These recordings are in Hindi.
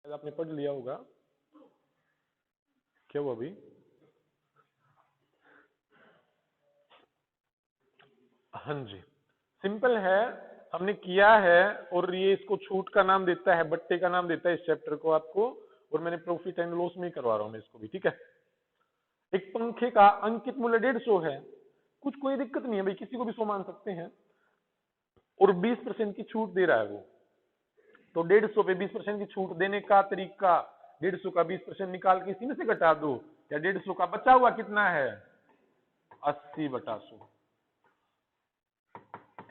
शायद आपने पढ़ लिया होगा। क्या हुआ अभी? हाँ जी, सिंपल है, हमने किया है और ये इसको छूट का नाम देता है, बट्टे का नाम देता है इस चैप्टर को आपको, और मैंने प्रॉफिट एंड लॉस में ही करवा रहा हूं मैं इसको भी, ठीक है। एक पंखे का अंकित मूल्य 150 है, कुछ कोई दिक्कत नहीं है भाई, किसी को भी 100 मान सकते हैं, और 20% की छूट दे रहा है वो, तो 150 पे 20% की छूट देने का तरीका, 150 का 20% निकाल के इसी में से घटा दो, या 150 का बचा हुआ कितना है 80/100,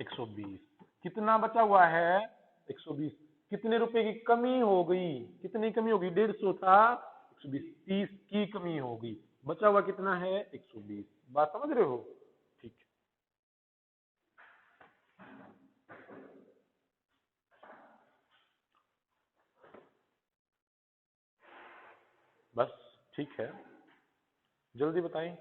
120, कितना बचा हुआ है 120, कितने रुपए की कमी हो गई, कितनी कमी होगी, 150 था 120, 30 की कमी हो गई, बचा हुआ कितना है 120, बात समझ रहे हो? ठीक, बस ठीक है, जल्दी बताएं।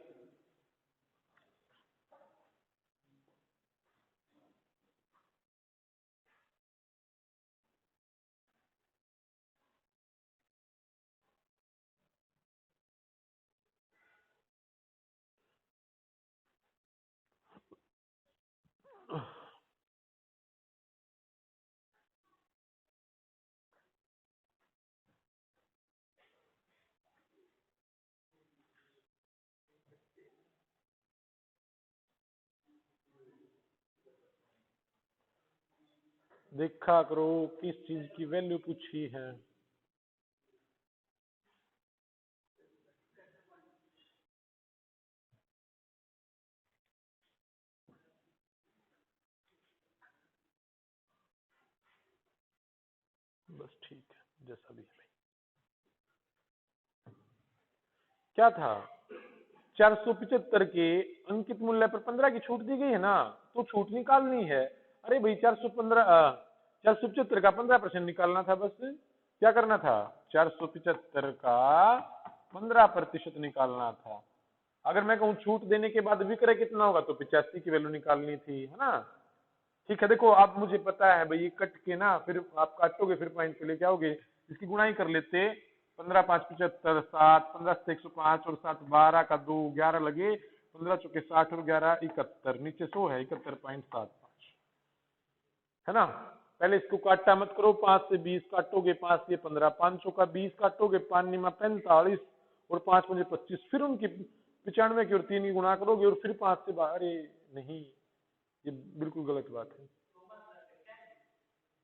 देखा करो किस चीज की वैल्यू पूछी है। बस ठीक है, जैसा भी है भाई। क्या था, 475 के अंकित मूल्य पर 15 की छूट दी गई है ना, तो छूट निकालनी है। अरे भाई 475 का 15% निकालना था, बस क्या करना था, 475 का 15% निकालना था। अगर मैं कहूँ छूट देने के बाद विक्रय कितना होगा, तो 85 की वैल्यू निकालनी थी, है ना। ठीक है, देखो अब मुझे पता है भाई, ये कट के ना फिर आप काटोगे, फिर पॉइंट के लिए क्या होगे, इसकी गुणाई कर लेते, 15 5 75, 7, 15 से 105 और 7 12 का 2 11 लगे, 15 चौके 60 और 11 71, नीचे 100 है, 71.75, है ना। पहले इसको काटा मत करो, 5 से 20 काटोगे, 5 से 15, 5 का 20 काटोगे, 5 निमा 45 और 5 मुझे 25, फिर उनकी 95 की और 3 की गुणा करोगे, और फिर 5 से अरे नहीं, ये बिल्कुल गलत बात है।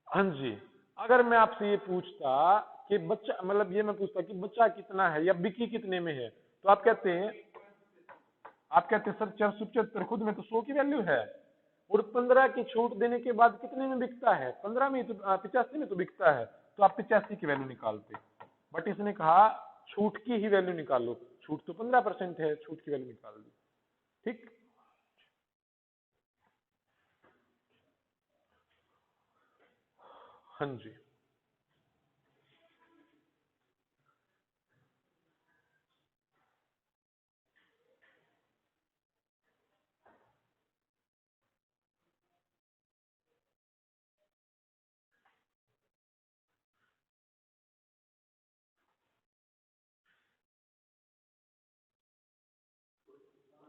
हाँ जी, अगर मैं आपसे ये पूछता कि बच्चा, मतलब ये मैं पूछता कि बच्चा कितना है या बिकी कितने में है, तो आप कहते हैं सर 475 खुद में तो 100 की वैल्यू है, और 15 की छूट देने के बाद कितने में बिकता है, 15 में तो 85 में तो बिकता है, तो आप 85 की वैल्यू निकालते। बट इसने कहा छूट की ही वैल्यू निकालो, छूट तो 15% है, छूट की वैल्यू निकाल दी। ठीक, हाँ जी,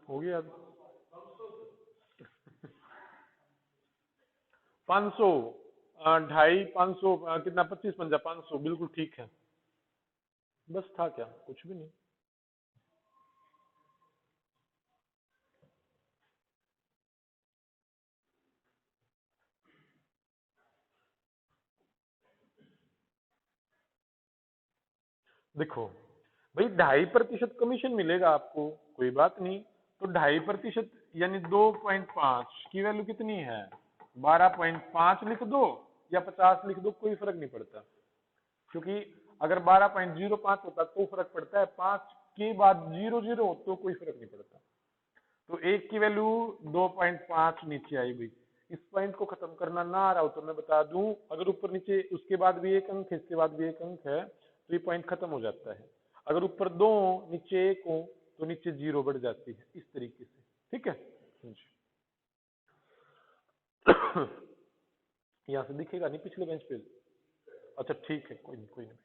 हो गया। 500, 250, 500, कितना, 25 पंजा 500, बिल्कुल ठीक है। बस था क्या, कुछ भी नहीं। देखो भाई, 2.5% कमीशन मिलेगा आपको, कोई बात नहीं, तो 2.5% यानी 2.5 की वैल्यू कितनी है, 12.5 लिख दो या 50 लिख दो, कोई फर्क नहीं पड़ता, क्योंकि अगर 12.05 होता तो फर्क पड़ता है, 5 के बाद 00 हो तो कोई फर्क नहीं पड़ता। तो एक की वैल्यू 2.5 नीचे आई भाई, इस पॉइंट को खत्म करना ना आ रहा हो तो मैं बता दूं, अगर ऊपर नीचे उसके बाद भी एक अंक है, इसके बाद भी एक अंक है, तो ये पॉइंट खत्म हो जाता है। अगर ऊपर 2 नीचे 1 हो तो नीचे 0 बढ़ जाती है, इस तरीके से, ठीक है जी। यहाँ से दिखेगा नहीं पिछले बेंच पे, अच्छा ठीक है, कोई नहीं कोई नहीं।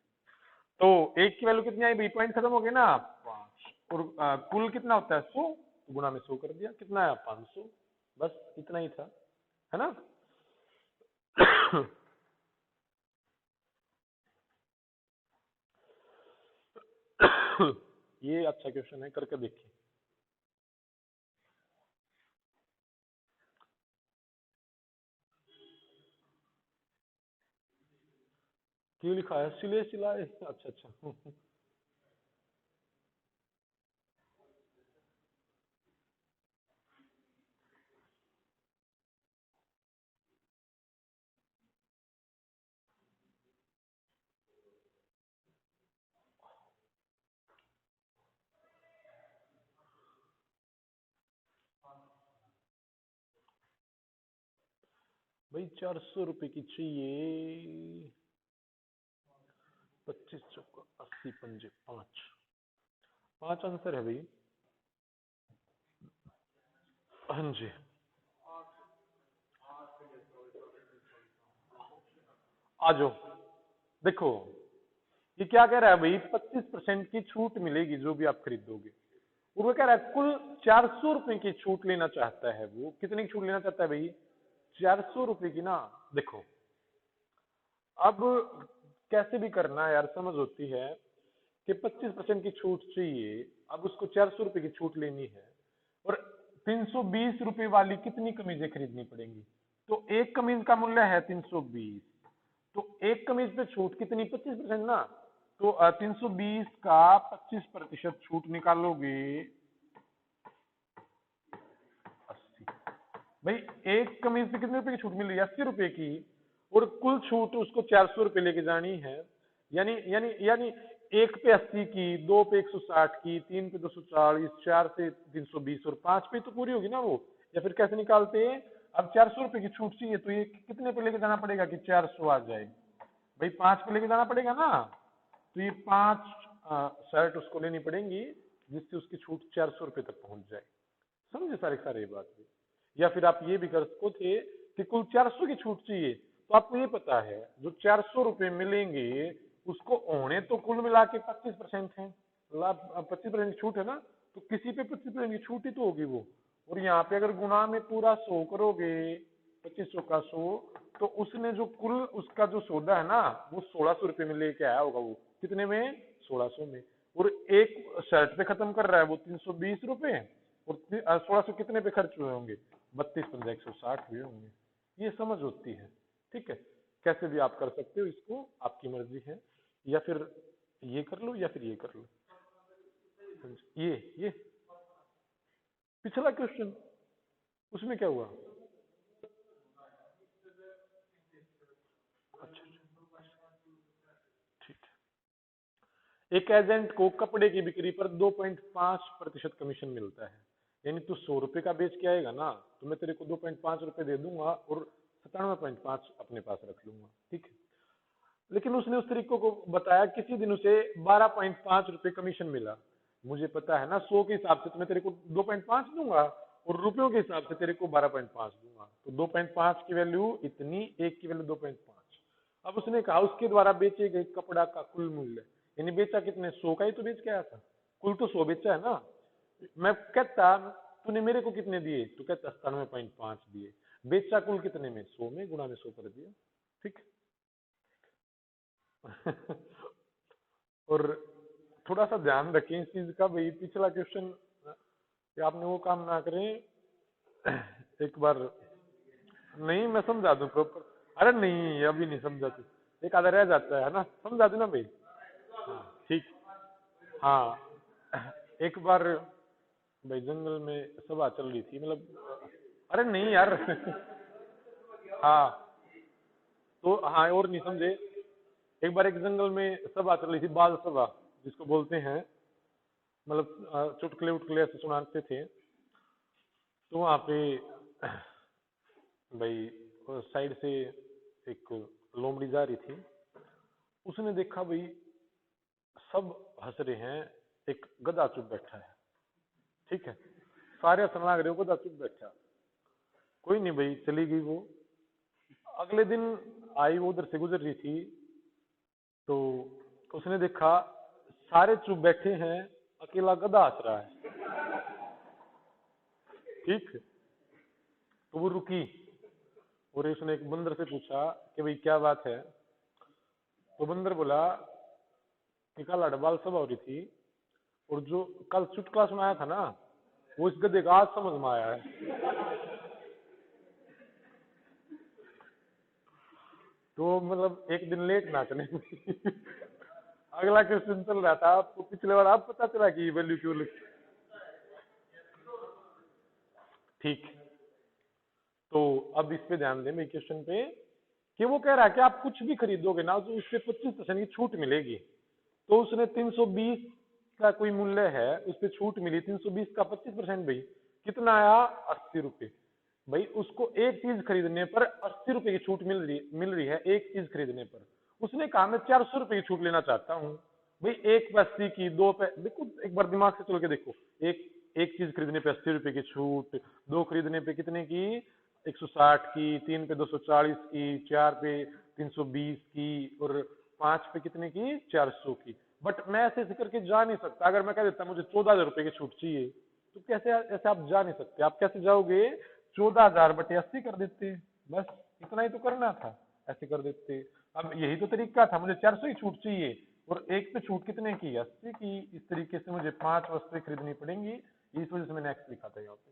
तो एक की वैल्यू कितनी आई भाई, पॉइंट खत्म हो गए ना 5, और कुल कितना होता है 100, गुणा में 100 कर दिया, कितना आया 500, बस इतना ही था, है ना। ये अच्छा क्वेश्चन है, करके देखिए। क्यों लिखा है, सिले सिलाए, अच्छा अच्छा। भाई 400 रुपए की चाहिए, 25 चौका 80 पंजे 5, 5 आंसर है भाई। हाँ जी, आ जाओ। देखो ये क्या कह रहा है भाई, 25% की छूट मिलेगी जो भी आप खरीदोगे, और वो कह रहा है कुल 400 रुपए की छूट लेना चाहता है। वो कितनी की छूट लेना चाहता है भाई, 400 रुपए की ना। देखो अब कैसे भी करना है यार, समझ होती है कि 25% की छूट चाहिए, अब उसको 400 रुपए की छूट लेनी है, और 320 रुपए वाली कितनी कमीजें खरीदनी पड़ेंगी, तो एक कमीज का मूल्य है 320, तो एक कमीज पे छूट कितनी, 25% ना, तो 320 का 25% छूट निकालोगे 80। भाई एक कमीज पे कितने रुपए की छूट मिल रही है, 80 रुपए की, और कुल छूट उसको 400 रुपए लेके जानी है, यानी यानी यानी एक पे 80 की, दो पे 160 की, तीन पे 240, चार से 320, और पांच पे तो पूरी होगी ना वो। या फिर कैसे निकालते हैं, अब 400 रुपए की छूट चाहिए, तो ये कितने पे लेके जाना पड़ेगा कि 400 आ जाए, भाई 5 पे लेके जाना पड़ेगा ना, तो ये 5 शर्ट उसको लेनी पड़ेंगी, जिससे उसकी छूट 400 रुपए तक पहुंच जाए। समझे सारे सारे ये बात भी। या फिर आप ये भी कर सकते थे कि कुल 400 की छूट चाहिए, तो आपको ये पता है जो 400 रुपए मिलेंगे उसको होने तो कुल मिला के 25% है, लाभ 25% छूट है ना, तो किसी पे 25% की छूट ही तो होगी वो। और यहाँ पे अगर गुणा में पूरा 100 करोगे, 2500 का 100, तो उसने जो कुल उसका जो सौदा है ना, वो 1600 रुपए में लेके आया होगा, वो कितने में, 1600 में, और एक शर्ट पे खत्म कर रहा है वो 320 रुपए, और 1600 कितने पे खर्च हुए होंगे, 32 पंजा 160 हुए होंगे। ये समझ होती है, ठीक है। कैसे भी आप कर सकते हो इसको, आपकी मर्जी है, या फिर ये कर लो या फिर ये कर लो। ये पिछला क्वेश्चन, उसमें क्या हुआ, अच्छा ठीक है। एक एजेंट को कपड़े की बिक्री पर 2.5% कमीशन मिलता है, यानी तू 100 रुपए का बेच के आएगा ना, तो मैं तेरे को 2.5 रुपए दे दूंगा, और 97.5 अपने पास रख लूंगा, ठीक है। लेकिन उसने उस तरीके को बताया, किसी दिन उसे 12.5 रुपए कमीशन मिला। मुझे पता है ना 100 के हिसाब से तो मैं तेरे को 2.5 दूंगा, और रुपयों के हिसाब से तेरे को 12.5 दूंगा, तो 2.5 की वैल्यू इतनी, एक की वैल्यू 2.5। अब उसने कहा उसके द्वारा बेचे गए कपड़ा का कुल मूल्य, यानी बेचा कितने, 100 का ही तो बेच के आया था, कुल तो 100 बेचा है ना। मैं कहता तूने मेरे को कितने दिए, तू कहता 97.5 दिए, बेचा कुल कितने में, 100 में, गुणा में 100 कर दिया, ठीक। और थोड़ा सा ध्यान रखें इस चीज का भाई, पिछला क्वेश्चन कि आपने वो काम ना करें। एक बार, नहीं मैं समझा दूं प्रॉपर, अरे नहीं अभी नहीं समझा तू, एक आधा रह जाता है ना, समझा दूं ना भाई, हाँ ठीक। हाँ एक बार भाई जंगल में सभा चल रही थी, मतलब अरे नहीं यार। हाँ तो हाँ, और नहीं समझे। एक बार एक जंगल में सभा चल रही थी, बाल सभा जिसको बोलते हैं, मतलब चुटकुले उटकुले ऐसे सुनाते थे। तो वहाँ पे भाई साइड से एक लोमड़ी जा रही थी, उसने देखा भाई सब हंस रहे हैं, एक गधा चुप बैठा है, ठीक है, सारे हंसने लग रहे हो, गधा चुप बैठा। कोई नहीं भाई, चली गई वो। अगले दिन आई, वो उधर से गुजर रही थी, तो उसने देखा सारे चुप बैठे हैं, अकेला गधा हंस रहा है। ठीक, तो वो रुकी और उसने एक बंदर से पूछा कि भाई क्या बात है। तो बंदर बोला कि कल हड़ताल सभा हो रही थी और जो कल चुट क्लास में आया था ना, वो इस गधे का आज समझ में आया है। तो मतलब एक दिन लेट नाचने अगला क्वेश्चन चल रहा था, आपको पिछले बार आप पता चला कि वैल्यू क्यों लिखी। ठीक, तो अब इस पे ध्यान दें मेरे क्वेश्चन पे कि वो कह रहा है कि आप कुछ भी खरीदोगे ना तो उस पर 25% की छूट मिलेगी। तो उसने 320 का कोई मूल्य है, उस पर छूट मिली 320 का 25%, भाई कितना आया 80 रुपए। भाई उसको एक चीज खरीदने पर 80 रुपए की छूट मिल रही है, एक चीज खरीदने पर। उसने कहा मैं 400 रुपए की छूट लेना चाहता हूँ। भाई एक पे 80 की, दो पे देखो, एक बार दिमाग से चल के देखो, एक एक चीज खरीदने पे 80 रुपए की छूट, दो खरीदने पे कितने की 160 की, तीन पे 240 की, चार पे 320 की, और पांच पे कितने की 400 की। बट मैं ऐसे करके जा नहीं सकता। अगर मैं कह देता मुझे 14,000 रुपए की छूट चाहिए, तो कैसे ऐसे आप जा नहीं सकते। आप कैसे जाओगे, 14,000 बटे 80 कर देते, बस इतना ही तो करना था, ऐसे कर देते। अब यही तो तरीका था, मुझे 400 की छूट चाहिए और एक पे छूट कितने की 80 की। इस तरीके से मुझे 5 वस्तुएं खरीदनी पड़ेंगी, इस वजह से मैंने एक्स लिखा था यहाँ पे।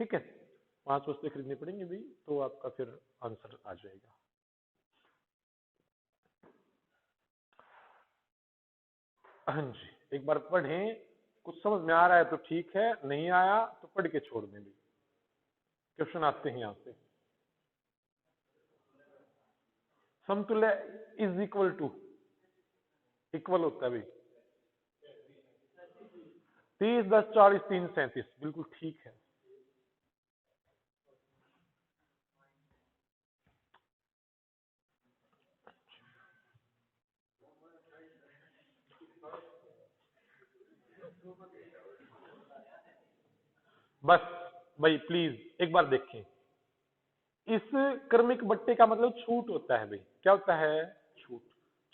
ठीक है, 5 वस्तुएं खरीदनी पड़ेंगी भाई, तो आपका फिर आंसर आ जाएगा। हाँ जी, एक बार पढ़ें, कुछ समझ में आ रहा है तो ठीक है, नहीं आया तो पढ़ के छोड़ दें भी। क्वेश्चन आते हैं यहाँ से। समतुल्य इज इक्वल टू, इक्वल होता है भाई 30, 10, 40, 3, 37, बिल्कुल ठीक है। बस भाई प्लीज एक बार देखें, इस क्रमिक बट्टे का मतलब छूट होता है भाई। क्या होता है, छूट।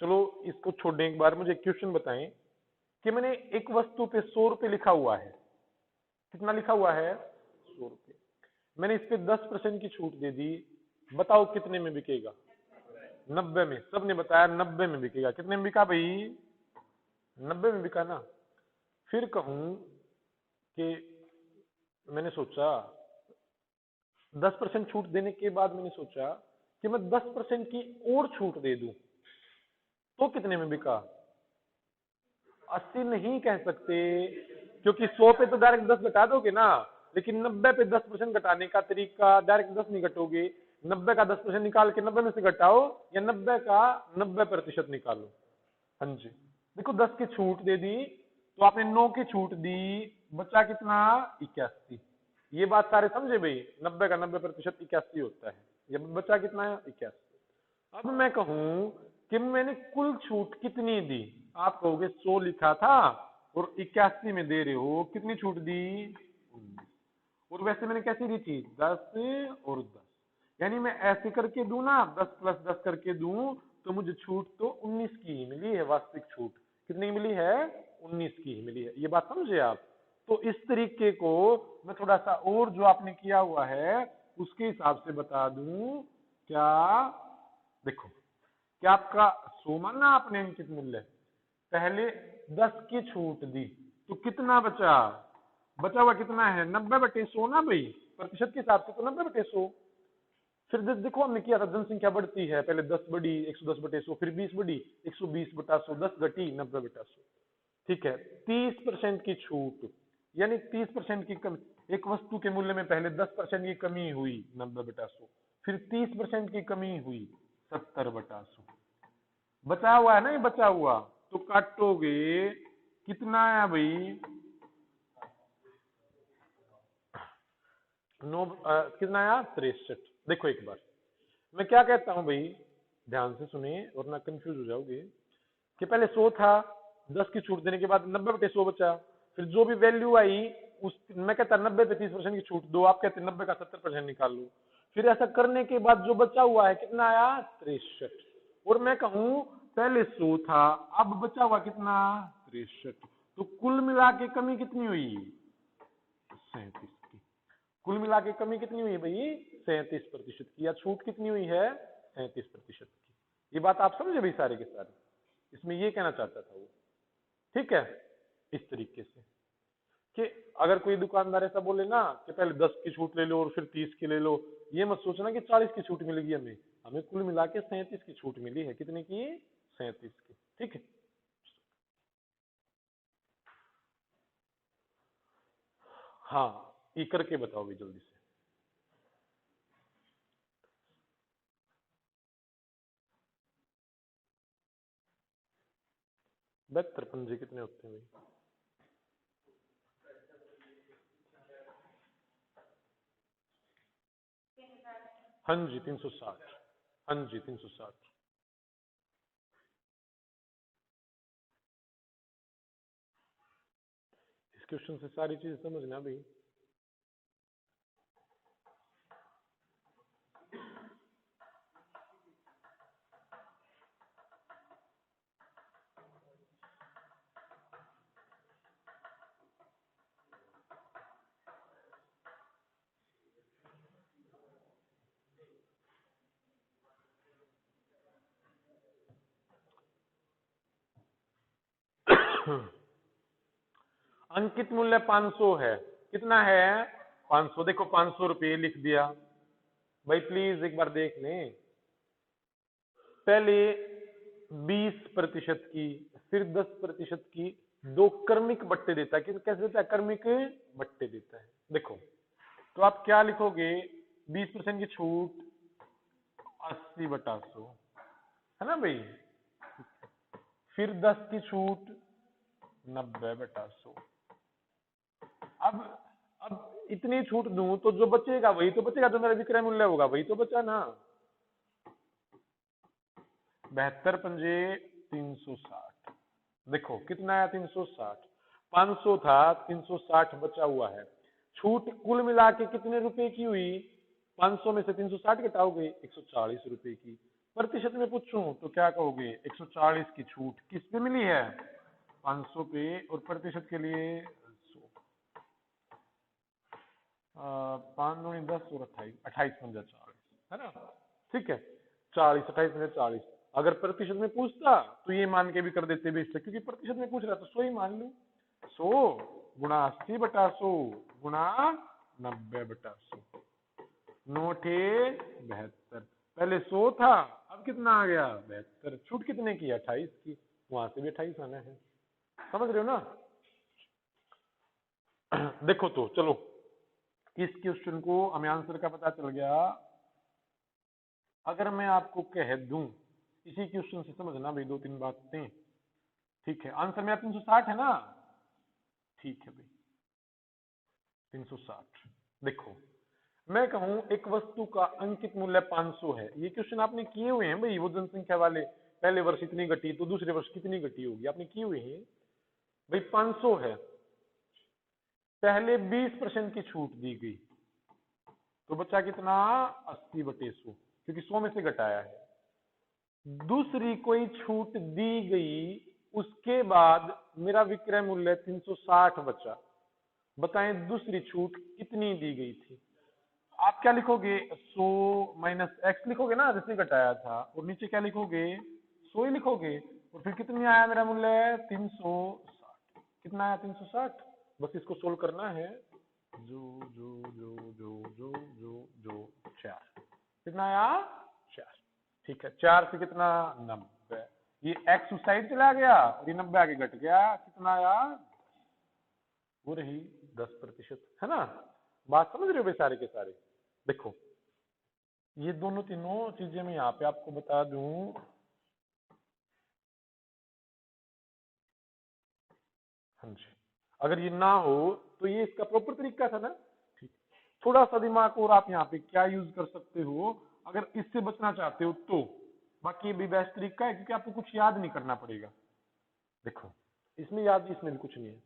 चलो इसको छोड़ने एक बार मुझे क्वेश्चन बताएं कि मैंने एक वस्तु पे 100 रुपए लिखा हुआ है। कितना लिखा हुआ है, 100 रुपए। मैंने इस पे 10% की छूट दे दी, बताओ कितने में बिकेगा, 90 में। सबने बताया 90 में बिकेगा। कितने में बिका भाई, 90 में बिका ना। फिर कहूं कि मैंने सोचा 10% छूट देने के बाद मैंने सोचा कि मैं 10% की और छूट दे दूं, तो कितने में बिका, 80 नहीं कह सकते, क्योंकि 100 पे तो डायरेक्ट 10 घटा दोगे ना, लेकिन 90 पे 10% घटाने का तरीका डायरेक्ट 10 नहीं घटोगे। 90 का 10% निकाल के 90 में से घटाओ, या 90 का 90% निकालो। हाँ जी, देखो 10 की छूट दे दी तो आपने 9 की छूट दी, बचा कितना 81। ये बात सारे समझे भाई, 90 का 90% 81 होता है। ये बचा कितना है, 81। अब मैं कहूं कि मैंने कुल छूट कितनी दी, आप कहोगे 100 लिखा था और 81 में दे रहे हो, कितनी छूट दी, 19। और वैसे मैंने कैसे दी थी, 10 और 10, यानी मैं ऐसे करके दूं ना, 10 + 10 करके दूं, तो मुझे छूट तो 19 की ही मिली है। वास्तविक छूट कितनी मिली है, 19 की ही मिली है। ये बात समझे आप। तो इस तरीके को मैं थोड़ा सा और जो आपने किया हुआ है उसके हिसाब से बता दूं। क्या, देखो, क्या आपका 100 माना आपने अंकित मूल्य, पहले 10 की छूट दी तो कितना बचा, बचा हुआ कितना है 90/100 ना भाई, प्रतिशत के हिसाब से तो 90/100। फिर देखो हमने किया था, जनसंख्या बढ़ती है, पहले 10 बढ़ी 110/100, फिर 20 बढ़ी 120/100, 10 घटी 90/100। ठीक है, 30% की छूट, यानी 30% की कमी। एक वस्तु के मूल्य में पहले 10% की कमी हुई 90/100, फिर 30% की कमी हुई 70/100। बचा हुआ है ना, ये बचा हुआ, तो काटोगे कितना है भाई, कितना आया 63। देखो एक बार मैं क्या कहता हूं भाई, ध्यान से सुने वरना कंफ्यूज हो जाओगे, कि पहले 100 था, 10 की छूट देने के बाद 90/100 बचा, फिर जो भी वैल्यू आई उस, मैं कहता 90 पे 30% की छूट दो, आप कहते 90 का 70% निकाल लो। फिर ऐसा करने के बाद जो बचा हुआ है कितना आया 63। और मैं कहूं पहले 100 था, अब बचा हुआ कितना 63। तो कुल मिला के कमी कितनी हुई 37 की। कुल मिला के कमी कितनी हुई भाई 37% की, या छूट कितनी हुई है 37% की। ये बात आप समझे भाई सारे के सारे, इसमें ये कहना चाहता था वो। ठीक है, इस तरीके से कि अगर कोई दुकानदार ऐसा बोले ना कि पहले 10 की छूट ले लो और फिर 30 की ले लो, ये मत सोचना कि 40 की छूट मिलेगी हमें, हमें कुल मिला के 37 की छूट मिली है। कितने की 37 की। ठीक है, हाँ ये करके बताओ भी जल्दी से। बहत्तर पंजे कितने होते हैं भाई? हाँ जी 360। हाँ जी 360। इस क्वेश्चन से सारी चीज समझना भाई। अंकित मूल्य 500 है। कितना है 500। देखो 500 रुपये लिख दिया भाई, प्लीज एक बार देख लें। पहले 20% की, फिर 10% की, दो क्रमिक बट्टे देता है। कैसे देता है? क्रमिक बट्टे देता है। देखो तो आप क्या लिखोगे, 20% की छूट 80/100 है ना भाई, फिर 10 की छूट 90/100। अब अब इतनी छूट दूं तो जो बचेगा वही तो बचेगा, जो मेरा विक्रय मूल्य होगा वही तो बचा ना। 72 पंजे 360। देखो कितना आया 360, 500 था 360 बचा हुआ है। छूट कुल मिला के कितने रुपए की हुई, 500 में से 360 घटाओगे 140 रुपए की। प्रतिशत में पूछूं तो क्या कहोगे, 140 की छूट किस पे मिली है 500 पे, और प्रतिशत के लिए 5 दूनी 10 और 28, 28×40 है ना। ठीक है, 40, 28×40। अगर प्रतिशत में पूछता तो ये मान के भी कर देते 20 तक, क्योंकि प्रतिशत में पूछ रहा तो 100 ही मान लो। 100 गुणा 80/100 गुणा 90/100, 9×8 = 72। पहले 100 था, अब कितना आ गया 72। छूट कितने की 28 की, वहां से भी 28 आना है। समझ रहे हो ना। देखो तो चलो, इस क्वेश्चन को हमें आंसर का पता चल गया। अगर मैं आपको कह दूं, इसी क्वेश्चन से समझना भाई 2-3 बातें। ठीक है, आंसर मेरा 360 है ना। ठीक है भाई 360। देखो मैं कहूं एक वस्तु का अंकित मूल्य 500 है। ये क्वेश्चन आपने किए हुए हैं भाई, वो जनसंख्या वाले। पहले वर्ष इतनी घटी तो दूसरे वर्ष कितनी घटी होगी, आपने किए हुए हैं भाई। 500 है, पहले 20% की छूट दी गई तो बचा कितना 80/100, क्योंकि 100 में से घटाया है। दूसरी कोई छूट दी गई, उसके बाद मेरा विक्रय मूल्य 360 बचा। बताएं दूसरी छूट कितनी दी गई थी। आप क्या लिखोगे, 100 माइनस एक्स लिखोगे ना, जैसे घटाया था, और नीचे क्या लिखोगे 100 ही लिखोगे। और फिर कितनी आया मेरा मूल्य 360। कितना आया 360। बस इसको सोल्व करना है। जो जो जो जो जो जो जो 4। कितना आया 4। ठीक है, 4 से कितना 90। ये एक्स उस साइड चला गया और ये 90 आगे घट गया, कितना आया, वो रही 10%। है ना। बात समझ रहे हो भाई सारे के सारे। देखो ये दोनों तीनों चीजें मैं यहाँ पे आपको बता दूं। हाँ जी, अगर ये ना हो तो ये इसका प्रॉपर तरीका था ना। ठीक, थोड़ा सा दिमाग और आप यहाँ पे क्या यूज कर सकते हो अगर इससे बचना चाहते हो तो। बाकी ये भी बेस्ट तरीका है, क्योंकि आपको कुछ याद नहीं करना पड़ेगा। देखो इसमें याद, इसमें भी कुछ नहीं है।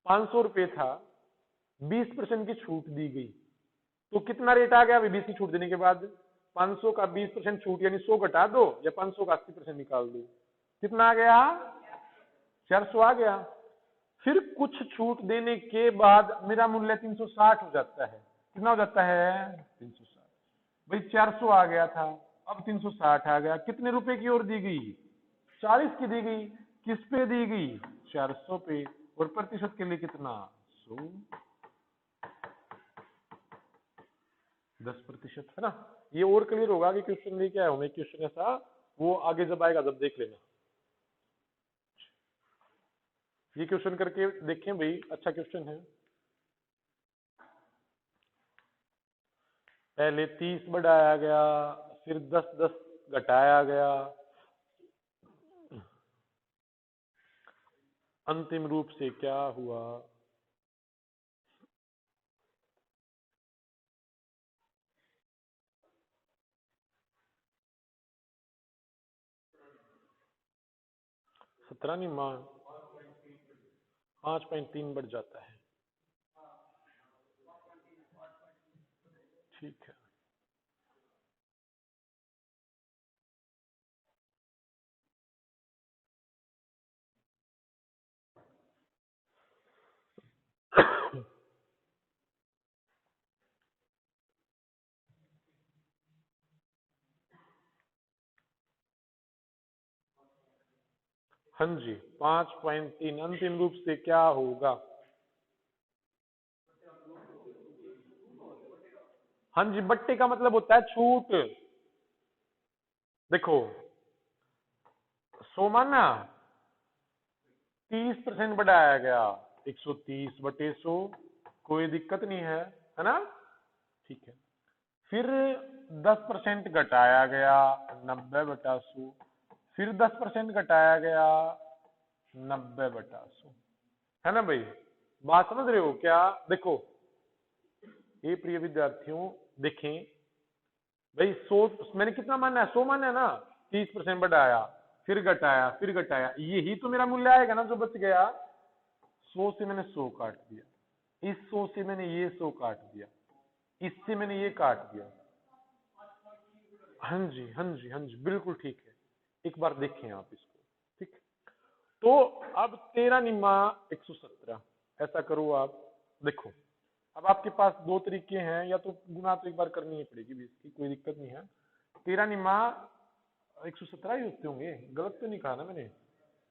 500 रुपए था, 20% की छूट दी गई तो कितना रेट आ गया 20 की छूट देने के बाद। 500 का 20% छूट यानी 100 घटा दो, या 500 का 80% निकाल दो। कितना आ गया? 400 आ गया। फिर कुछ छूट देने के बाद मेरा मूल्य 360 हो जाता है। कितना हो जाता है? 360। भाई 400 आ गया था, अब 360 आ गया। कितने रुपए की ओर दी गई? 40 की दी गई। किस पे दी गई? 400 पे। और प्रतिशत के लिए कितना? 100। 10% है ना। ये और क्लियर होगा कि क्वेश्चन लेके आया हूं मैं क्वेश्चन ऐसा, वो आगे जब आएगा जब देख लेना। ये क्वेश्चन करके देखें भाई, अच्छा क्वेश्चन है। पहले 30 बढ़ाया गया, फिर 10 घटाया गया, अंतिम रूप से क्या हुआ? सत्रह नहीं मान 5.3 बढ़ जाता है। ठीक है। हाँ जी, 5.3 अंतिम रूप से क्या होगा? हाँ जी, बट्टे का मतलब होता है छूट। देखो 100 माना, 30% बढ़ाया गया, 130/100, कोई दिक्कत नहीं है ना? ठीक है। फिर 10% घटाया गया, 90/100। फिर 10% घटाया गया, 90/100, है ना भाई? बात समझ रहे हो क्या? देखो ये प्रिय विद्यार्थियों, देखें भाई 100 मैंने कितना माना है? 100 माना है ना। 30% बढ़ाया, फिर घटाया, फिर घटाया, यही तो मेरा मूल्य आएगा ना जो बच गया। 100 से मैंने 100 काट दिया, इस 100 से मैंने ये 100 काट दिया, इससे मैंने ये काट दिया। हाँ जी, हाँ जी, हाँ जी, बिल्कुल ठीक है। एक बार देखें आप इसको। ठीक है? तो अब 13 निम्मा 117, ऐसा करो आप। देखो अब आपके पास दो तरीके हैं, या तो गुना तो एक बार करनी ही पड़ेगी भी, इसकी कोई दिक्कत नहीं है। 13 निम्मा 117 ही होते होंगे, गलत तो नहीं कहा ना मैंने?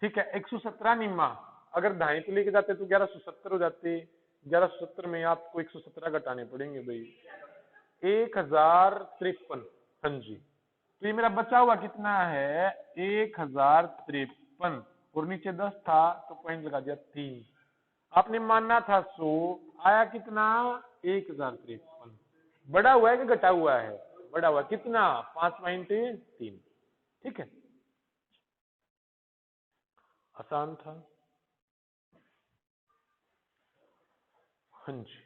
ठीक है, 117 निम्मा अगर दाएं पे लेके जाते तो 1170 हो जाते। 1170 में आपको 117 घटाने पड़ेंगे भाई, 1053। हाँ जी, तो ये मेरा बचा हुआ कितना है? 1053। और नीचे 10 था तो पॉइंट लगा दिया 3। आपने मानना था 100, आया कितना? 1053। बड़ा हुआ है कि घटा हुआ है? बड़ा हुआ। कितना? 5.3। ठीक है, आसान था। हाँ जी।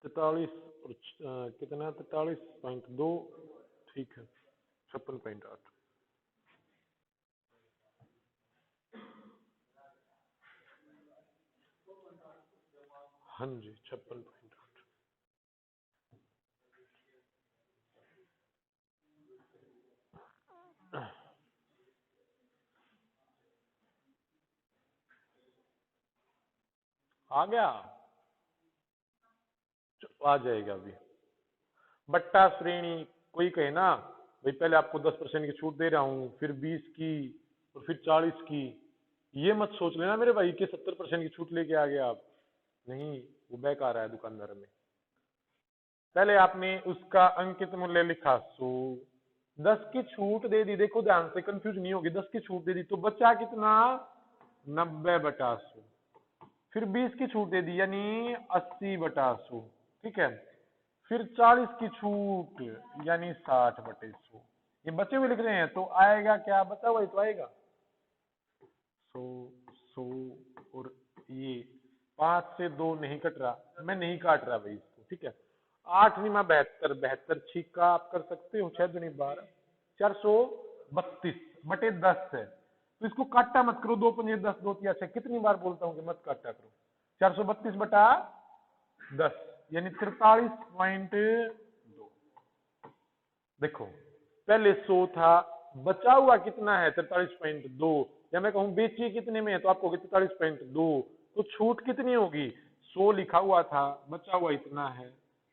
तैतालीस और कितना? 43.2। ठीक है, 56.8। हाँ जी, 56.8। आ गया? आ जाएगा अभी। बट्टा श्रेणी, कोई कहे ना भाई पहले आपको 10% की छूट दे रहा हूं, फिर 20 की, और फिर 40 की, ये मत सोच लेना मेरे भाई कि 70% की छूट लेके आ गए आप। नहीं, वो बेकार है दुकानदार में। पहले आपने उसका अंकित मूल्य लिखा 100, 10 की छूट दे दी, देखो ध्यान से कंफ्यूज नहीं होगी, 10 की छूट दे दी तो बचा कितना? 90/100। फिर 20 की छूट दे दी यानी 80/100। ठीक है, फिर 40 की छूट यानी 60/100। ये बचे हुए लिख रहे हैं तो आएगा क्या, बचा हुआ ही तो आएगा। 100 और ये 5 से 2 नहीं कट रहा, मैं नहीं काट रहा भाई इसको, ठीक है। 8 निमा 72, 72 ठीक का आप कर सकते हो, 6 दूनी 12, 432 बटे 10 है। तो इसको काटा मत करो, 2 पंजे 10, 2 तिया 6, कितनी बार बोलता हूँ कि मत काटा करो। 432 बटा 10 यानी 43.2। देखो पहले 100 था, बचा हुआ कितना है 43.2, या मैं कहूं बेचिए कितने में है तो आपको 43.2, तो छूट कितनी होगी, 100 लिखा हुआ था, बचा हुआ इतना है,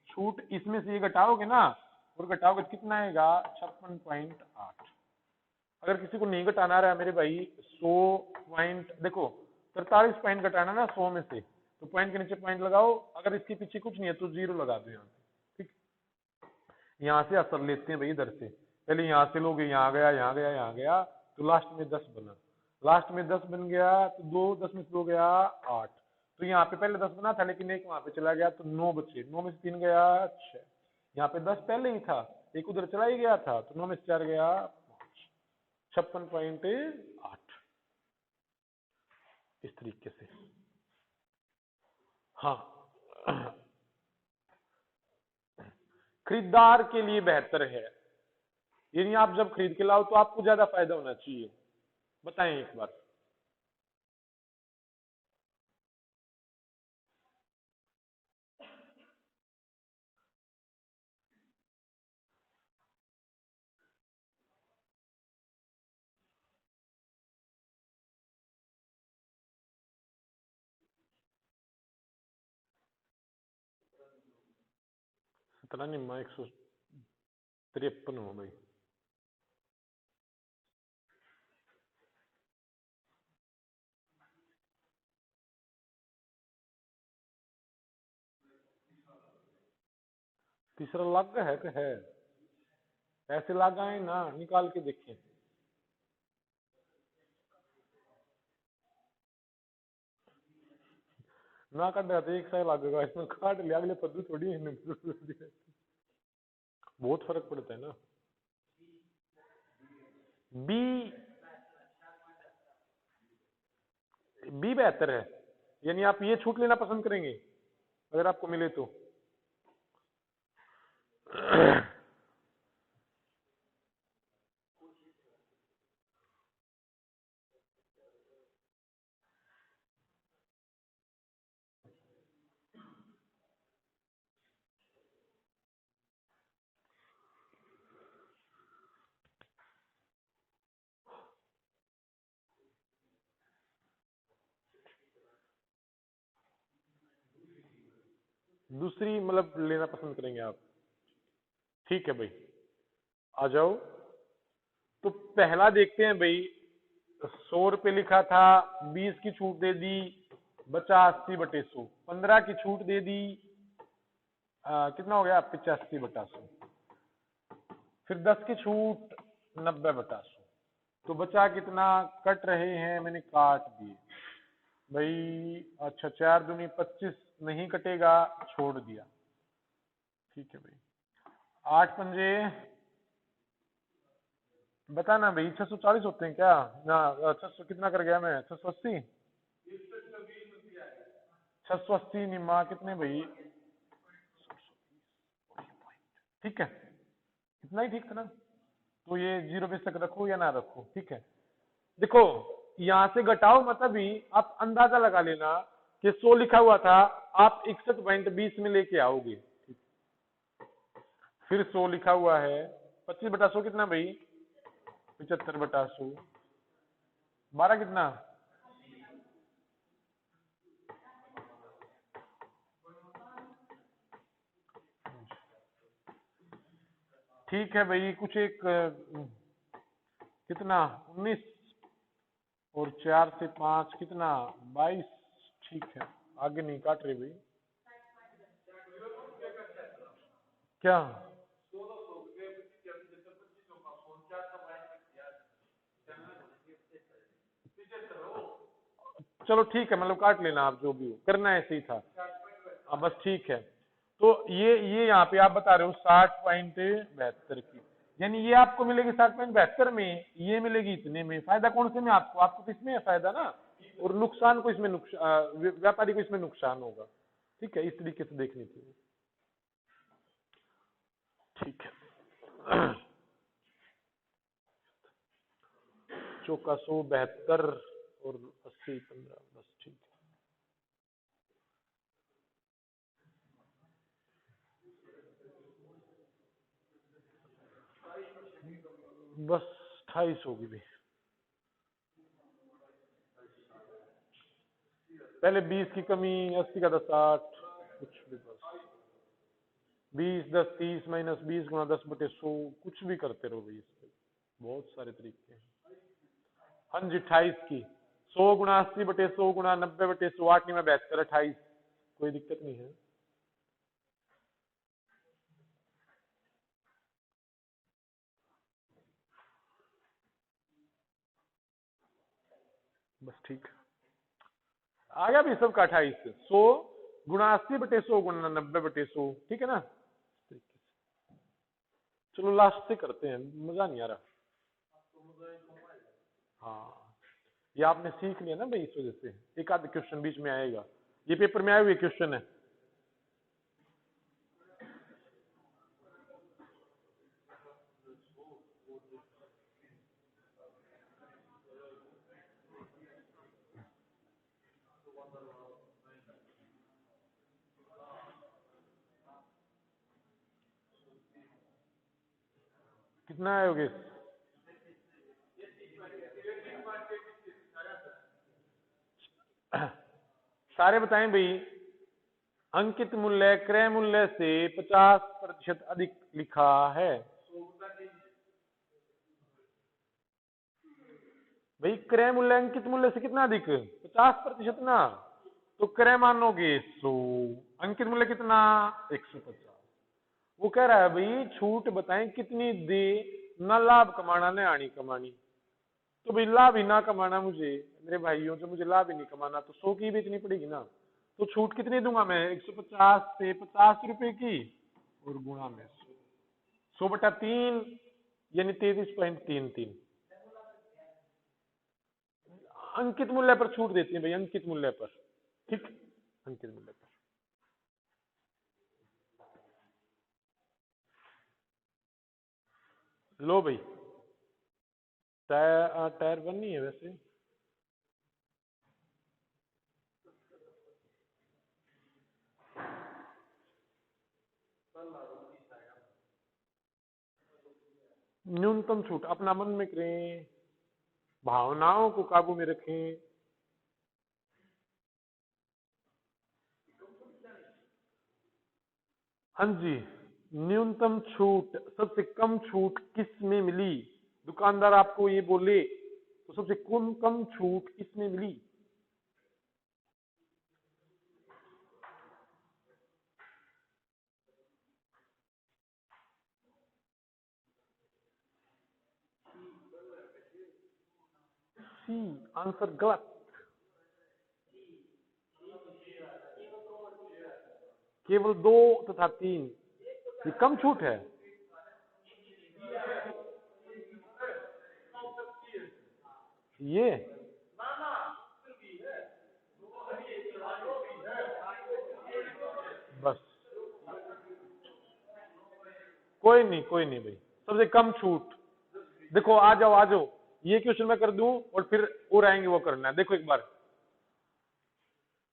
छूट इसमें से ये घटाओगे ना, और घटाओगे तो कितना आएगा 56.8। अगर किसी को नहीं घटाना रहा मेरे भाई 100 पॉइंट, देखो 43 पॉइंट घटाना ना 100 में से, तो पॉइंट के नीचे पॉइंट लगाओ, अगर इसके पीछे कुछ नहीं है तो 0 लगा दो यहाँ पे, ठीक। यहाँ से असर लेते हैं भाई, इधर से पहले यहाँ से लोगे, यहाँ गया यहाँ गया यहाँ गया, तो लास्ट में 10 बना, लास्ट में 10 बन गया तो 2 10 में से 2 गया 8, तो यहाँ पे पहले 10 बना था लेकिन एक वहां पे चला गया तो 9 बचे, 9 में से 3 गया 6, यहाँ पे 10 पहले ही था, एक उधर चला ही गया था, तो 9 में से 4 गया 56.8, इस तरीके से। हाँ खरीदार के लिए बेहतर है, यानी आप जब खरीद के लाओ तो आपको ज्यादा फायदा होना चाहिए, बताएं एक बार। इतना निम्मा 153 हो भाई, तीसरा लाग है कि है, ऐसे लगाए ना, निकाल के देखें। ना काट रहा तो एक साल लगेगा, इसमें काट लिया अगले पद्दू थोड़ी है, बहुत फर्क पड़ता है ना। बी बी बेहतर है, यानी आप ये छूट लेना पसंद करेंगे अगर आपको मिले तो। दूसरी मतलब लेना पसंद करेंगे आप, ठीक है भाई, आ जाओ। तो पहला देखते हैं भाई, 100 रुपये लिखा था, 20 की छूट दे दी, बचा 80 बटे 100, 15 की छूट दे दी, कितना हो गया 85 बटा 100, फिर 10 की छूट 90 बटा 100, तो बचा कितना, कट रहे हैं मैंने काट दिए भाई, अच्छा 4 दूनी 25 नहीं कटेगा, छोड़ दिया, ठीक है भाई। 8 पंजे बताना भाई, 640 होते हैं क्या ना, 600 कितना कर गया मैं, 680, 680 निमा कितने भाई, ठीक है, इतना ही ठीक था ना, तो ये 0 बेस तक रखो या ना रखो, ठीक है। देखो यहां से घटाओ मत, अभी आप अंदाजा लगा लेना कि 100 लिखा हुआ था, आप 61.20 में लेके आओगे, फिर 100 लिखा हुआ है, 25 बटा 100 कितना भाई, 75 बटा 100, 12 कितना, ठीक है भाई, कुछ एक कितना 19 और 4 से 5 कितना 22, ठीक है, आगे नहीं काट रहे भाई, क्या चलो ठीक है, मतलब काट लेना आप, जो भी हो करना ऐसे ही था, बस ठीक है। तो ये यहाँ पे आप बता रहे हो 60.72 की, यानी ये आपको मिलेगी 60.72 में, ये मिलेगी इतने में। फायदा कौन से में आपको? आपको तो इसमें है फायदा ना, और नुकसान को इसमें व्यापारी को इसमें नुकसान होगा। ठीक है, इस तरीके से देखनी चाहिए। ठीक है। चौका 172 और 80 15 बस ठीक है। बस 28 होगी भी। पहले 20 की कमी, 80 का 10 60 कुछ भी, बस 20 10 30 माइनस 20 गुना 10/100 कुछ भी करते रहो भाई। इस पे बहुत सारे तरीके हैं। हाँ जी 28 की 100 गुना 80/100 गुना 90/100 8 में 72 28, कोई दिक्कत नहीं है। बस ठीक आ गया भी सबका 28। 100 गुना 80/100 गुना 90/100, ठीक है ना। चलो लास्ट से करते हैं, मजा नहीं आ रहा। हाँ ये आपने सीख लिया ना भाई, इस वजह से एक आध क्वेश्चन बीच में आएगा। ये पेपर में आए हुए क्वेश्चन है। कितना आयोगे? सारे बताएं भाई। अंकित मूल्य क्रय मूल्य से 50% अधिक लिखा है। भाई क्रय मूल्य अंकित मूल्य से कितना अधिक? 50% ना। तो क्रय मानोगे 100, अंकित मूल्य कितना? 150। वो कह रहा है भाई छूट बताएं कितनी दे, ना लाभ कमाना ना हानि कमानी। तो भाई लाभ ही ना कमाना मुझे, मेरे भाइयों, जो मुझे लाभ ही नहीं कमाना, तो 100 की बेचनी पड़ेगी ना। तो छूट कितनी दूंगा मैं? 150 से 50 रुपए की और गुणा में 100/3 यानी 33.33। अंकित मूल्य पर छूट देती है भाई, अंकित मूल्य पर। ठीक, अंकित मूल्य पर। लो भाई टायर 1 नहीं है वैसे। न्यूनतम छूट अपना मन में करें, भावनाओं को काबू में रखें। हाँ जी, न्यूनतम छूट, सबसे कम छूट किस में मिली? दुकानदार आपको ये बोले तो सबसे कम छूट किस में मिली? सी आंसर गलत। केवल 2 तथा 3, ये कम छूट है। ये बस कोई नहीं, कोई नहीं भाई, सबसे कम छूट। देखो आ जाओ आ जाओ, ये क्वेश्चन मैं कर दूं और फिर और आएंगे वो करना है। देखो एक बार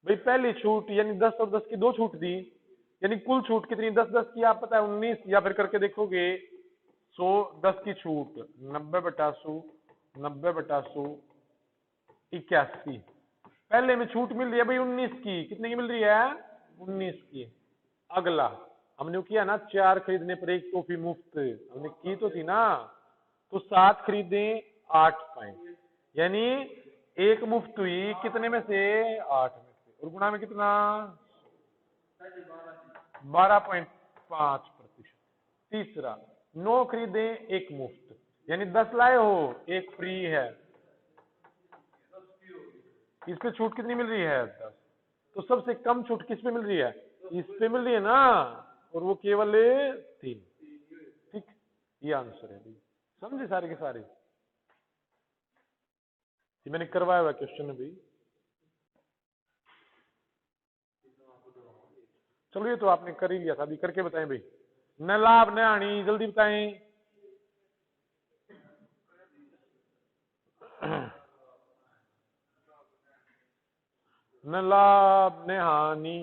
भाई, पहली छूट यानी 10 और 10 की 2 छूट दी, यानी कुल छूट कितनी? 10 10 की आप पता है 19, या फिर करके देखोगे 100 10 की छूट 90/100 90/100 81। पहले में छूट मिल रही है भाई 19 की, कितने की मिल रही है? 19 की। अगला हमने किया ना, 4 खरीदने पर 1 टॉफी मुफ्त, हमने की तो थी ना। तो 7 खरीदे 8 पाए, यानी 1 मुफ्त हुई कितने में से? 8 में से। और गुणा में कितना? 12.5%। तीसरा 9 खरीदे 1 मुफ्त, यानी 10 लाए हो 1 फ्री है। इस पे छूट कितनी मिल रही है? 10। तो सबसे कम छूट किस पे मिल रही है? इस पे मिल रही है ना, और वो केवल 3। ठीक, ये आंसर है भाई। समझे सारे के सारे? ये मैंने करवाया हुआ क्वेश्चन है भाई। चलो ये तो आपने कर ही लिया था, अभी करके बताएं भाई। न लाभ न हानि, जल्दी बताएं। न लाभ न हानि।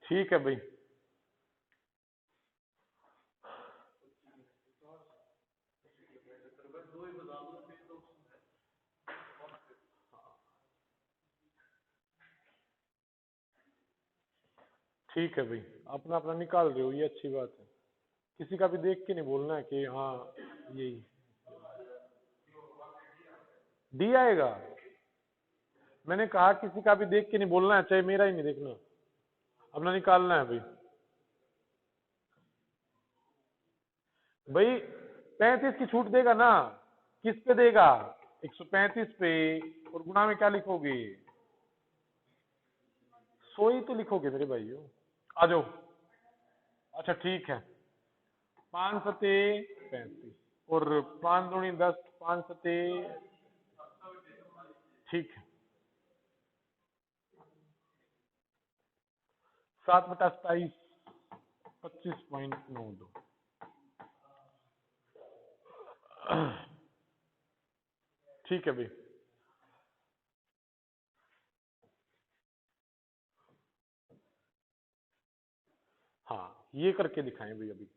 ठीक है भाई। ठीक है भाई, अपना अपना निकाल रहे हो, ये अच्छी बात है। किसी का भी देख के नहीं बोलना है कि हाँ यही डी आएगा। मैंने कहा किसी का भी देख के नहीं बोलना है, चाहे मेरा ही नहीं देखना, अपना निकालना है भाई। भाई 35 की छूट देगा ना, किस पे देगा? 135 पे, और गुणा में क्या लिखोगे? 100 ही तो लिखोगे मेरे भाइयों। आ जाओ। अच्छा ठीक है, 5 सते 35 और 5 दूनी 10, 5 सते, ठीक है, 7/27 25.92। ठीक है भाई। हाँ ये करके दिखाएं भाई अभी।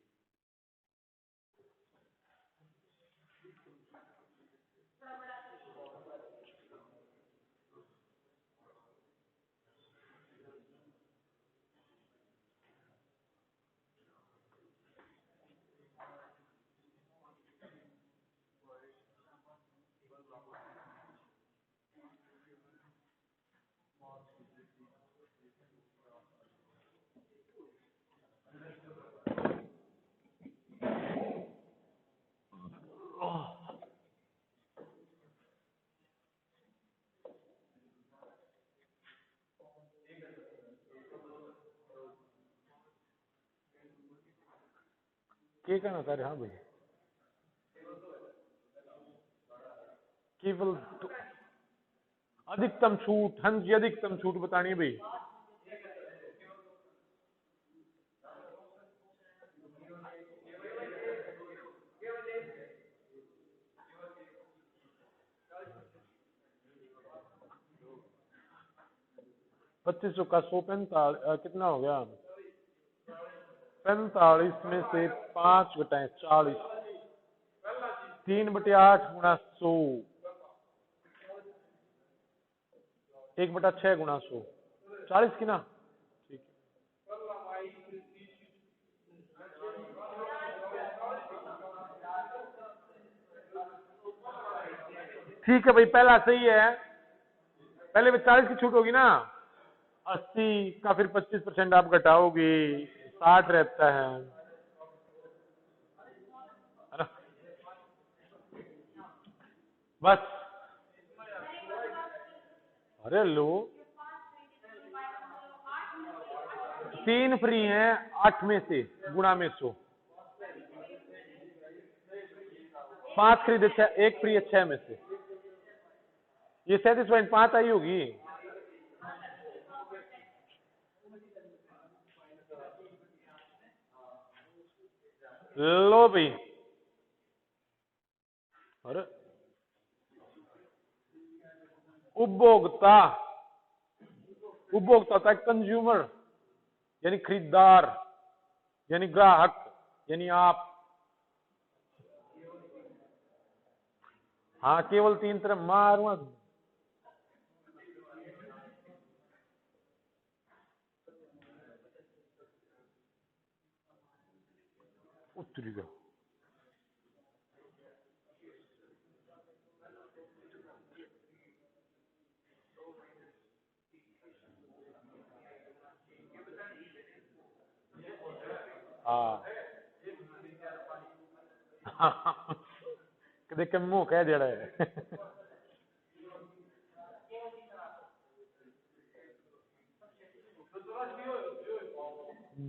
क्या कहना चाह रहे? हाँ भाई, केवल अधिकतम छूट, हाँ जी अधिकतम छूट बतानी है भाई। पच्चीस सौ का 145 कितना हो गया? 45 में से 5 घटाएं 40, 3/8 गुणा 100, 1/6 गुणा 100, 40 की ना। ठीक ठीक है भाई, पहला सही है। पहले में 40 की छूट होगी ना, 80 का फिर 25% आप घटाओगे, 60 रहता है ना? बस। अरे लो, 3 फ्री हैं 8 में से, गुणा में 100, 5 खरीदे 6, 1 फ्री है 6 में से, ये 37.5 आई होगी। लो भाई। अरे उपभोक्ता, उपभोक्ता होता है कंज्यूमर, यानी खरीदार, यानी ग्राहक, यानी आप। हाँ केवल 3 तरफ मारूंगा। उत्तरी का हाँ देख के मुंह कह जड़ा है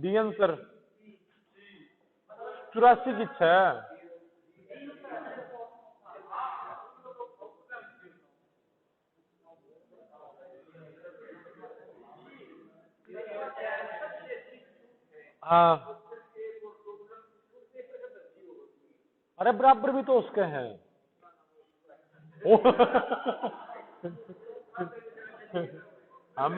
डी आंसर 84 की 6। हाँ अरे बराबर भी तो उसके हैं हम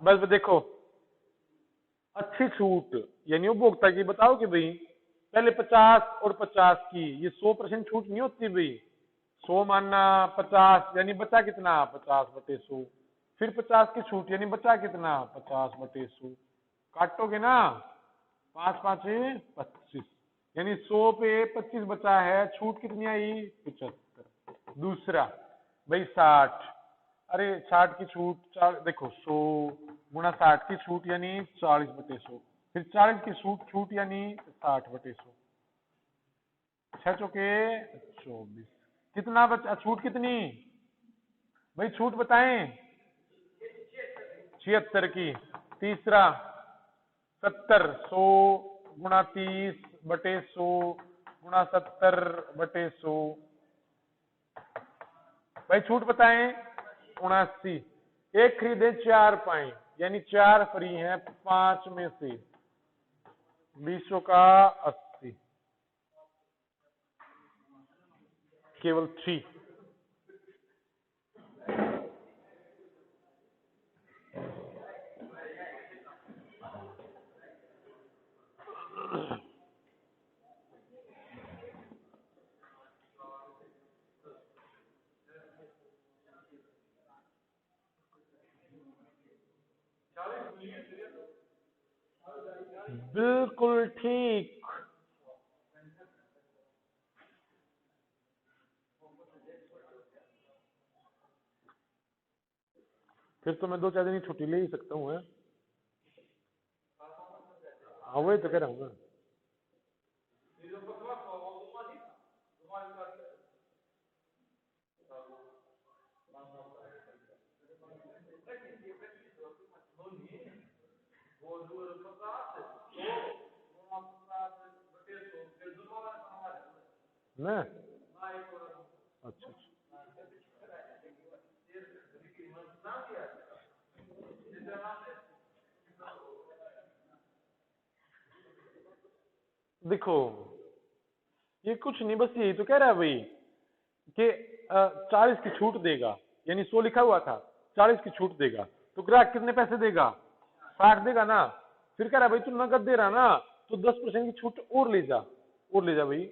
बस देखो अच्छी छूट यानी उपभोक्ता की बताओ कि भाई पहले 50 और 50 की ये 100% छूट नहीं होती भाई 100 मानना 50 यानी बचा कितना 50/100 फिर 50 की छूट यानी बचा कितना 50/100 काटोगे ना 5×5 = 25 यानी 100 पे 25 बचा है छूट कितनी आई 75। दूसरा भाई 60 अरे 60 की छूट देखो 100 गुणा 60 की छूट यानी 40/100 फिर 40 की छूट यानी 60/100 6 चौके 24 कितना बचा छूट कितनी भाई छूट बताएं 76 की। तीसरा 70 100 गुणा 30/100 गुणा 70/100 भाई छूट बताएं 79। एक खरीदे 4 पाए यानी 4 फ्री हैं 5 में से 20 का 80 केवल 3। बिल्कुल ठीक। फिर तो मैं 2-4 दिन की छुट्टी ले ही सकता हूँ। हाँ वही तो कह रहा हूँ मैं। मैं अच्छा देखो ये कुछ नहीं बस यही तो कह रहा है भाई कि 40 की छूट देगा यानी 100 लिखा हुआ था 40 की छूट देगा तो ग्राहक कितने पैसे देगा 60 देगा ना। फिर कह रहा है भाई तू नगद दे रहा ना तो 10% की छूट और ले जा भाई।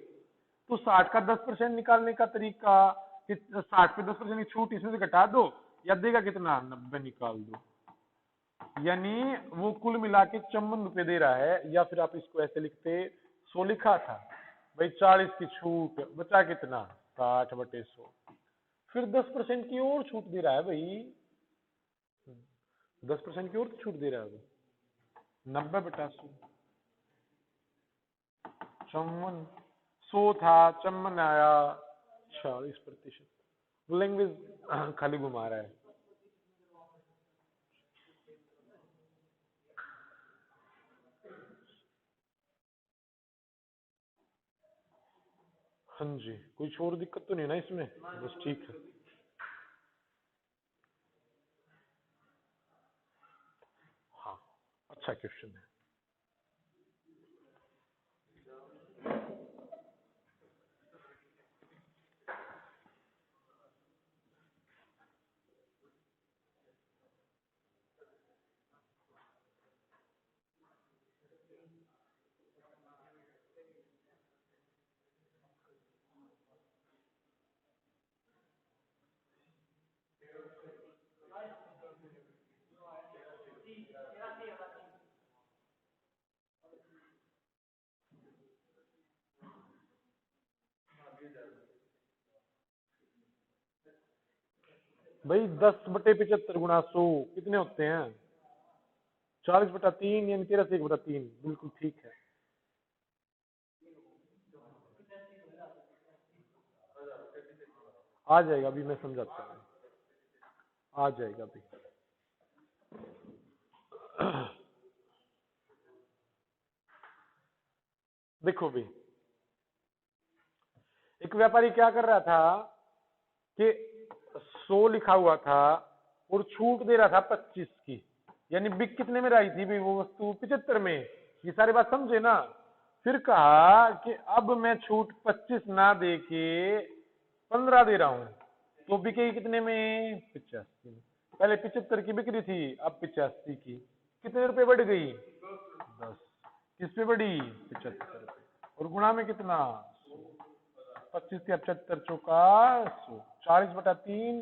तो 60 का 10% निकालने का तरीका कि 60 पे 10% की छूट इसमें से घटा दो या देगा कितना 90 निकाल दो यानी वो कुल मिला के 54 रुपए दे रहा है। या फिर आप इसको ऐसे लिखते 100 लिखा था भाई 40 की छूट बचा कितना 60/100 फिर 10% की और छूट दे रहा है भाई 10% की और छूट दे रहा है भाई 90/100 54 100 था 54 आया 40%। लैंग्वेज खाली घुमा रहा है। हाँ जी कोई और दिक्कत तो नहीं ना इसमें बस ठीक है। हाँ अच्छा क्वेश्चन है। भाई 10/75 गुणा 100 कितने होते हैं? 40/3 यानी 13/1/3। बिल्कुल ठीक है। आ जाएगा, अभी मैं समझाता हूँ, आ जाएगा अभी। देखो भाई, एक व्यापारी क्या कर रहा था कि 100 लिखा हुआ था और छूट दे रहा था 25 की, यानी बिक कितने में आई थी भाई वो वस्तु? 75 में। ये सारी बात समझे ना? फिर कहा कि अब मैं छूट 25 ना दे के 15 दे रहा हूं, तो बिकेगी कितने में? 85 में। पहले 75 की बिक रही थी, अब 85 की। कितने रुपए बढ़ गई? 10। किस पे बढ़ी? 75 पे। और गुणा में कितना? 25 के 75 चौका 100, 40/3,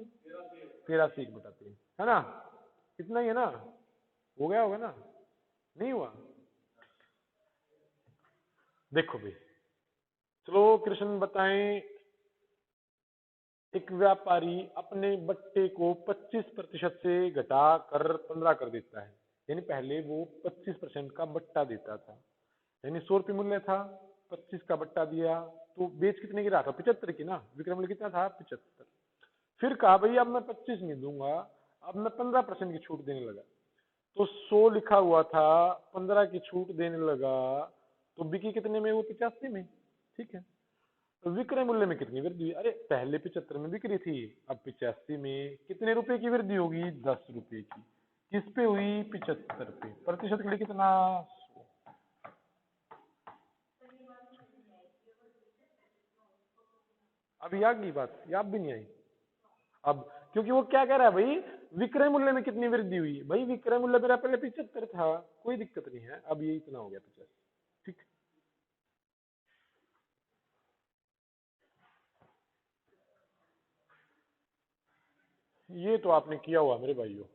13/1/3, है ना? इतना ही है ना? हो गया होगा ना? नहीं हुआ? देखो भाई, चलो कृष्ण बताएं। एक व्यापारी अपने बट्टे को 25% से घटा कर 15 कर देता है, यानी पहले वो 25% का बट्टा देता था, यानी 100 रुपये मूल्य था, 25 का बट्टा दिया, तो बेच कितने की रहा था? 75 की ना? विक्रय मूल्य कितना था? 75। फिर कहा भाई अब मैं 25 नहीं दूंगा, अब मैं 15% की छूट देने लगा, तो 100 लिखा हुआ था, 15 की छूट देने लगा, तो बिकी कितने में? वो 85 में। ठीक है, तो विक्रय मूल्य में कितनी वृद्धि हुई? अरे पहले 75 में बिक रही थी, अब 85 में। कितने रुपए की वृद्धि होगी? 10 रुपए की। किस पे हुई? 75 पे। प्रतिशत के लिए कितना? 100। अभी आ गई बात या अब भी नहीं आई? अब क्योंकि वो क्या कह रहा है भाई, विक्रय मूल्य में कितनी वृद्धि हुई? भाई विक्रय मूल्य मेरा पहले 75 था, कोई दिक्कत नहीं है, अब ये इतना हो गया 50। ठीक। ये तो आपने किया हुआ मेरे भाइयों।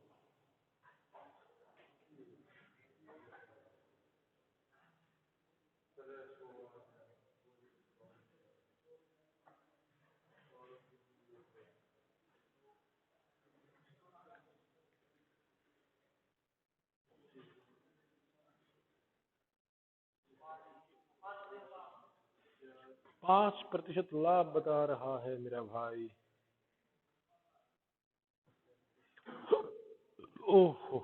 5% लाभ बता रहा है मेरा भाई। ओहो,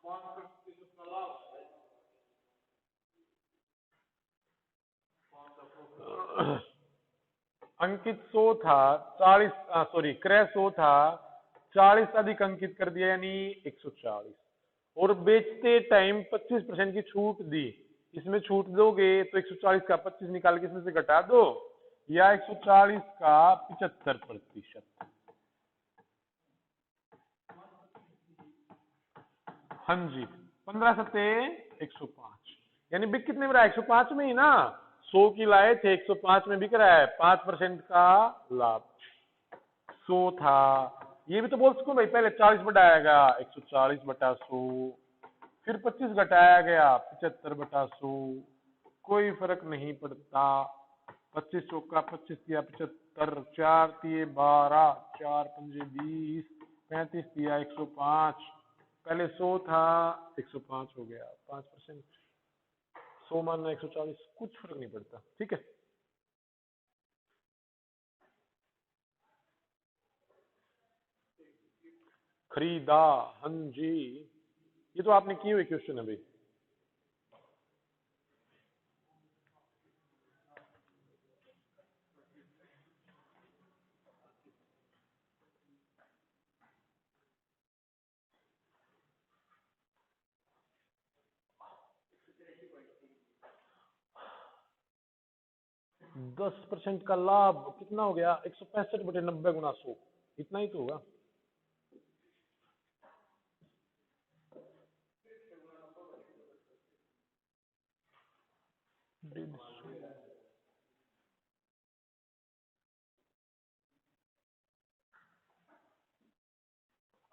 5% का लाभ। अंकित 100 था, 40 सॉरी क्रय 100 था, 40 अधिक अंकित कर दिया यानी 140, और बेचते टाइम 25% की छूट दी। इसमें छूट दोगे तो 140 का 25 निकाल के इसमें से घटा दो, या 140 का 75%। हाँ जी, 15 सत्ते 105, यानी बिक कितने में रहा है? 105 में ही ना? 100 की लाए थे, 105 में बिक रहा है, 5% का लाभ। 100 था, ये भी तो बोल सकूं भाई, पहले 40 बढ़ाया गया 140/100, फिर 25 घटाया गया 75/100, कोई फर्क नहीं पड़ता। 25 चौका 25 दिया 75, 4 दिए 12, 4 पंजे 20, 35 दिया 105, पहले 100 था 105 हो गया, 5%। 100 मानना 140, कुछ फर्क नहीं पड़ता। ठीक है, खरीदा। हाँ जी, ये तो आपने की हुई क्वेश्चन है भाई। 10% का लाभ कितना हो गया? 165/90 गुणा 100, इतना ही तो होगा।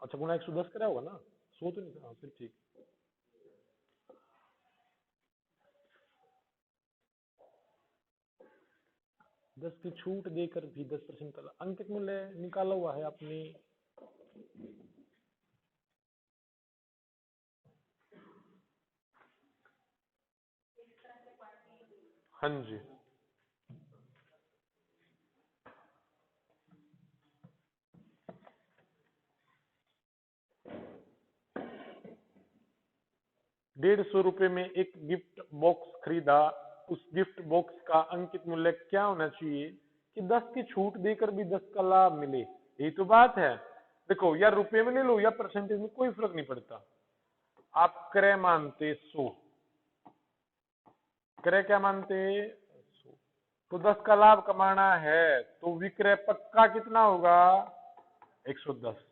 अच्छा, गुना 110 करा होगा ना? 100 तो नहीं था, फिर ठीक। 10 की छूट देकर भी 10% का अंकित मूल्य निकाला हुआ है आपने। हाँ जी, ₹150 में एक गिफ्ट बॉक्स खरीदा, उस गिफ्ट बॉक्स का अंकित मूल्य क्या होना चाहिए कि 10 की छूट देकर भी 10 का लाभ मिले। यही तो बात है। देखो या रुपए में ले लो या परसेंटेज में, कोई फर्क नहीं पड़ता। आप क्रय मानते 100, क्रय क्या मानते 100, तो 10 का लाभ कमाना है तो विक्रय पक्का कितना होगा 110।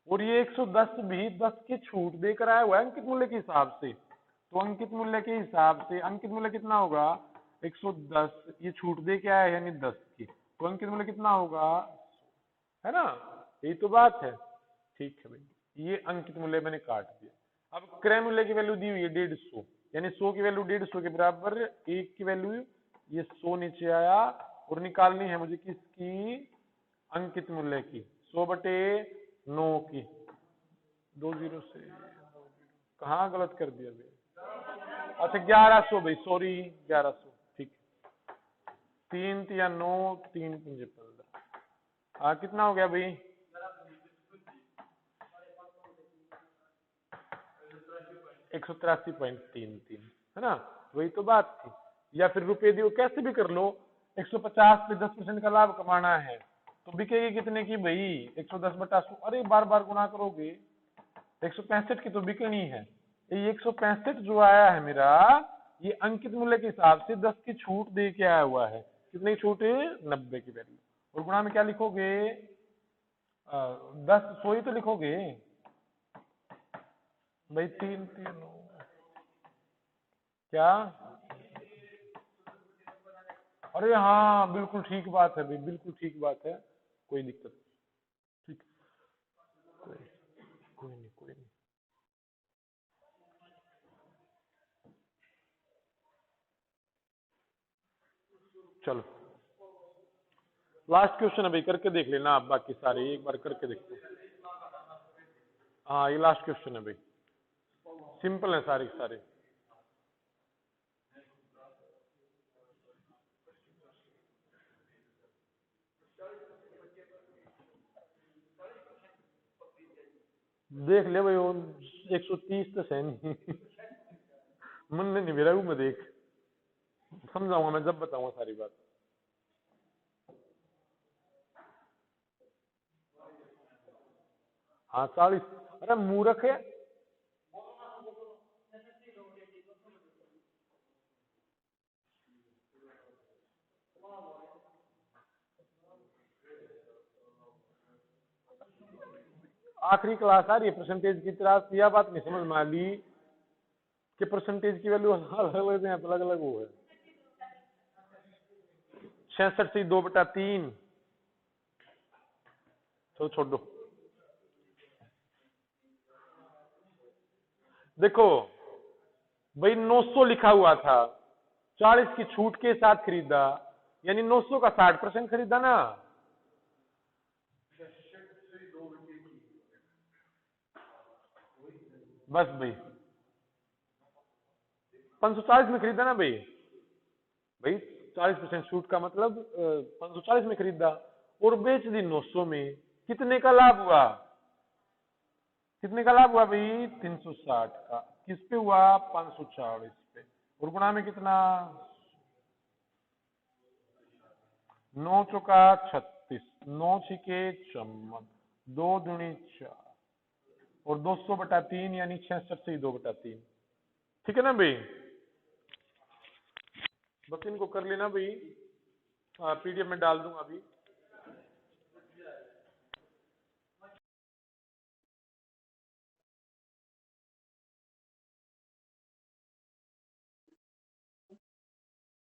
और ये 110 भी 10 की छूट देकर आया हुआ है अंकित मूल्य के हिसाब से। तो अंकित मूल्य के हिसाब से अंकित मूल्य कितना होगा 110, ये छूट दे के आया यानी 10 की, तो अंकित मूल्य कितना होगा, है ना। यही तो बात है। ठीक है भाई, ये अंकित मूल्य मैंने काट दिया। अब क्रय मूल्य की वैल्यू दी हुई है 150, यानी 100 की वैल्यू 150 के बराबर, 1 की वैल्यू ये 100 नीचे आया, और निकालनी है मुझे किसकी, अंकित मूल्य की, 100/9 की। 20 से कहाँ गलत कर दिया भाई, अच्छा 1100 भाई, सॉरी 1100, ठीक। 3 या 9, 3 5 15, कितना हो गया भाई, 183.33, है ना। वही तो बात थी। या फिर रुपए दियो कैसे भी कर लो, 150 पे 10% का लाभ कमाना है तो बिकेगी कितने की भाई, 110/100, अरे बार बार गुना करोगे, 165 की तो बिकनी है। ये 165 जो आया है मेरा, ये अंकित मूल्य के हिसाब से 10 की छूट दे के आया हुआ है। कितनी छूट है, 90 की वैल्यू। और गुणा में क्या लिखोगे, 10 100 ही तो लिखोगे भाई, 3 3 क्या, अरे हाँ बिल्कुल ठीक बात है भाई, बिल्कुल ठीक बात है, कोई दिक्कत नहीं, ठीक, कोई कोई नहीं, कोई नहीं। चलो लास्ट क्वेश्चन है भाई, करके देख लेना आप, बाकी सारे एक बार करके देखो। हाँ ये लास्ट क्वेश्चन है भाई, सिंपल है सारे के सारे। देख ले भाई, वो 130 तो है नहीं मन में नहीं मेरा, मैं देख, समझाऊंगा मैं जब बताऊंगा सारी बात। हाँ 40, अरे मूर्ख है, आखिरी क्लास आ रही है परसेंटेज की तरह, यह बात नहीं समझ में आ ली कि परसेंटेज की वैल्यू अलग अलग अलग अलग वो है। 66 से 2/3, तो छोड़ दो। देखो भाई 900 लिखा हुआ था, 40 की छूट के साथ खरीदा, यानी 900 का 60% खरीदा ना, बस भाई 540 में खरीदा ना भाई, भाई 40% छूट का मतलब 540 में खरीदा और बेच दी 900 में, कितने का लाभ हुआ, कितने का लाभ हुआ भाई 360 का, किस पे हुआ 540 पे, और गुणा में कितना, 9 चौका 36, 9 छिके 54, 2 दूनी 4, और 200/3 यानी 66 से 2/3, ठीक है ना भाई। बस इनको कर लेना भाई, पीडीएफ में डाल दूंगा अभी।